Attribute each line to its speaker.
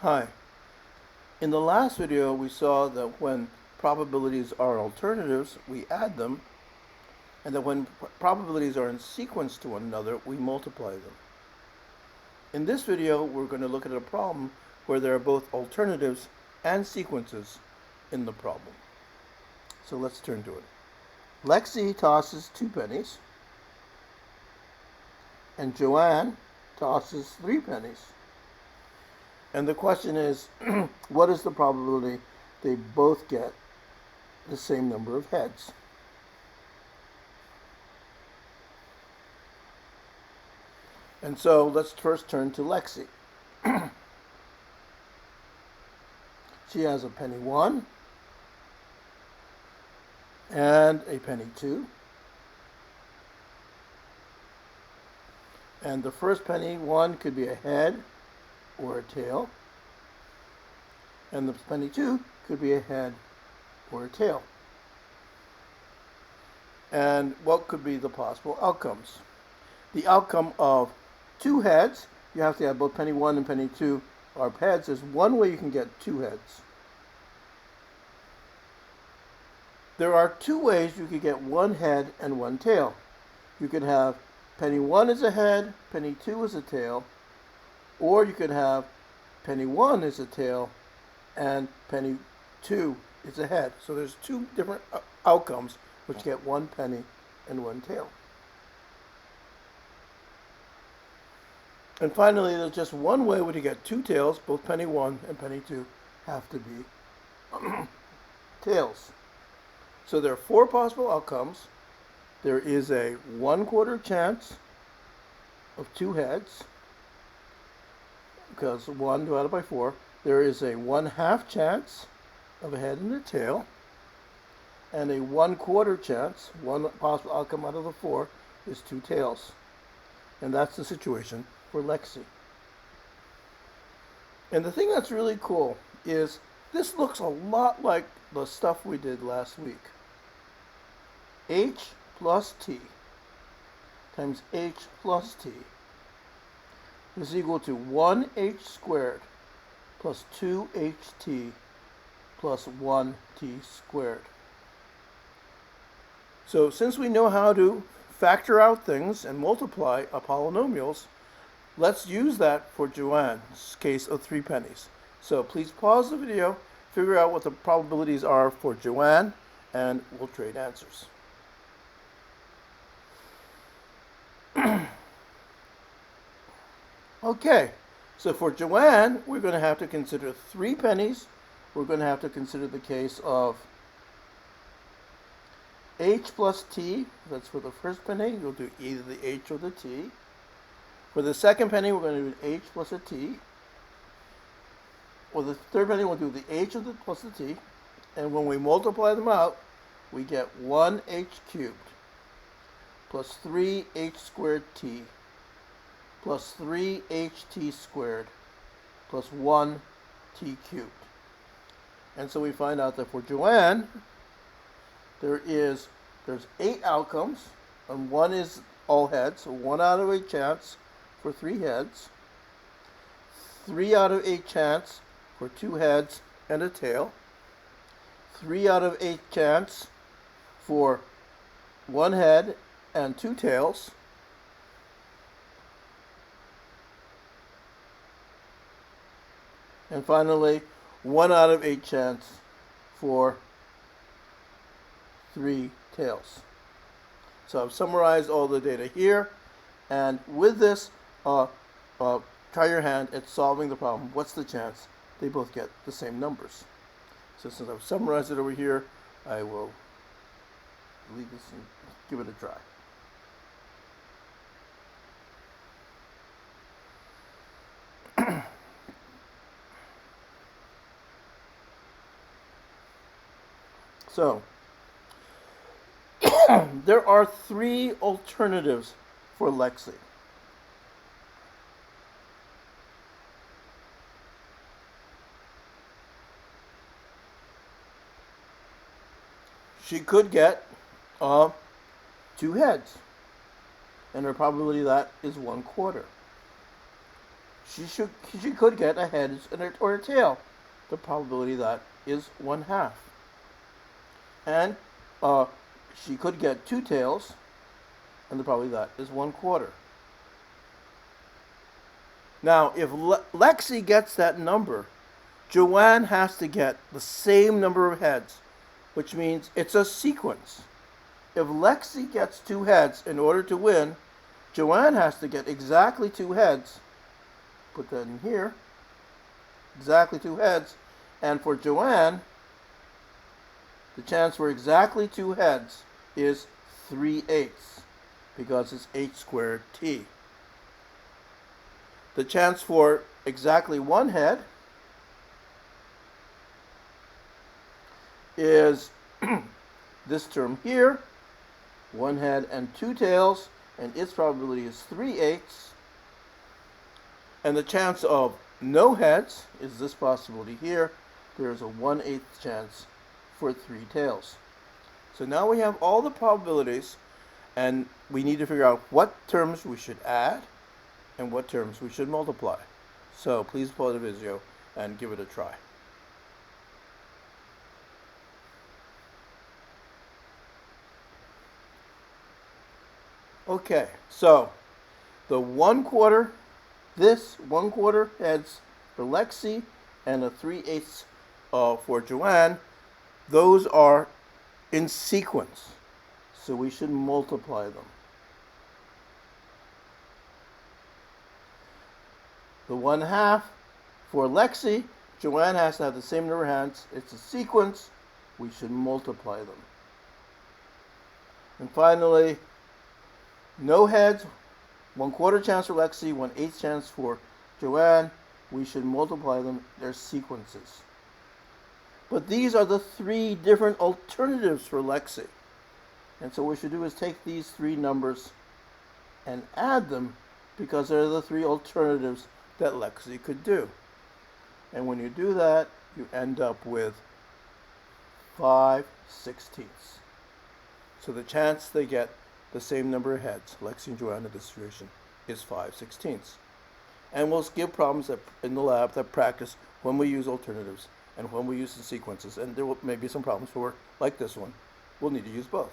Speaker 1: Hi. In the last video, we saw that when probabilities are alternatives, we add them, and that when probabilities are in sequence to one another, we multiply them. In this video, we're going to look at a problem where there are both alternatives and sequences in the problem. So let's turn to it. Lexi tosses 2 pennies, and Joanne tosses 3 pennies. And the question is, what is the probability they both get the same number of heads? And so let's first turn to Lexi. She has a penny 1 and a penny 2. And the first penny 1 could be a head or a tail. And the penny 2 could be a head or a tail. And what could be the possible outcomes? The outcome of 2 heads, you have to have both penny 1 and penny 2 are heads. There's one way you can get 2 heads. There are 2 ways you could get 1 head and 1 tail. You could have penny 1 as a head, penny 2 as a tail, or you could have penny 1 as a tail and penny 2 is a head. So there's 2 different outcomes which get 1 penny and 1 tail. And finally, there's just one way where you get 2 tails. Both penny 1 and penny 2 have to be tails. So there are 4 possible outcomes. There is a 1/4 chance of 2 heads, because 1 divided by 4. There is a 1/2 chance of a head and a tail, and a 1/4 chance, one possible outcome out of the 4, is 2 tails. And that's the situation for Lexi. And the thing that's really cool is this looks a lot like the stuff we did last week. H plus T times H plus T is equal to 1H squared plus 2HT plus 1T squared. So since we know how to factor out things and multiply polynomials, let's use that for Joanne's case of 3 pennies. So please pause the video, figure out what the probabilities are for Joanne, and we'll trade answers. Okay, so for Joanne, we're going to have to consider 3 pennies. We're going to have to consider the case of H plus T. That's for the first penny. You'll do either the H or the T. For the second penny, we're going to do H plus a T. For the third penny, we'll do the H plus the T. And when we multiply them out, we get 1H cubed plus 3H squared T plus 3HT squared plus 1T cubed. And so we find out that for Joanne, there's 8 outcomes, and 1 is all heads, so 1 out of 8 chance for 3 heads, 3 out of 8 chance for 2 heads and a tail, 3 out of 8 chance for 1 head and 2 tails, and finally 1 out of 8 chance for 3 tails. So I've summarized all the data here, and with this, try your hand at solving the problem. What's the chance they both get the same numbers? So since I've summarized it over here, I will leave this and give it a try. So there are 3 alternatives for Lexi. She could get 2 heads, and her probability of that is 1/4. she could get a head or a tail. The probability of that is 1/2. And she could get 2 tails, and the probability of that is 1/4. Now, if Lexi gets that number, Joanne has to get the same number of heads, which means it's a sequence. If Lexi gets 2 heads in order to win, Joanne has to get exactly 2 heads. Put that in here. Exactly 2 heads. And for Joanne, the chance for exactly 2 heads is 3/8 because it's h²t. The chance for exactly 1 head is this term here, 1 head and 2 tails, and its probability is 3/8. And the chance of no heads is this possibility here. There is a 1/8 chance for 3 tails. So now we have all the probabilities, and we need to figure out what terms we should add and what terms we should multiply. So please pause the video and give it a try. Okay, so the 1/4, this 1/4 heads for Lexi and a 3/8 for Joanne, those are in sequence. So we should multiply them. The 1/2 for Lexi, Joanne has to have the same number of hands. It's a sequence. We should multiply them. And finally, no heads, 1/4 chance for Lexi, 1/8 chance for Joanne. We should multiply them. They're sequences. But these are the 3 different alternatives for Lexi. And so what we should do is take these 3 numbers and add them because they're the 3 alternatives that Lexi could do. And when you do that, you end up with 5/16. So the chance they get the same number of heads, Lexi and Joanne in this situation, is 5/16. And we'll give problems in the lab that practice when we use alternatives and when we use the sequences. And there may be some problems for, like this one, we'll need to use both.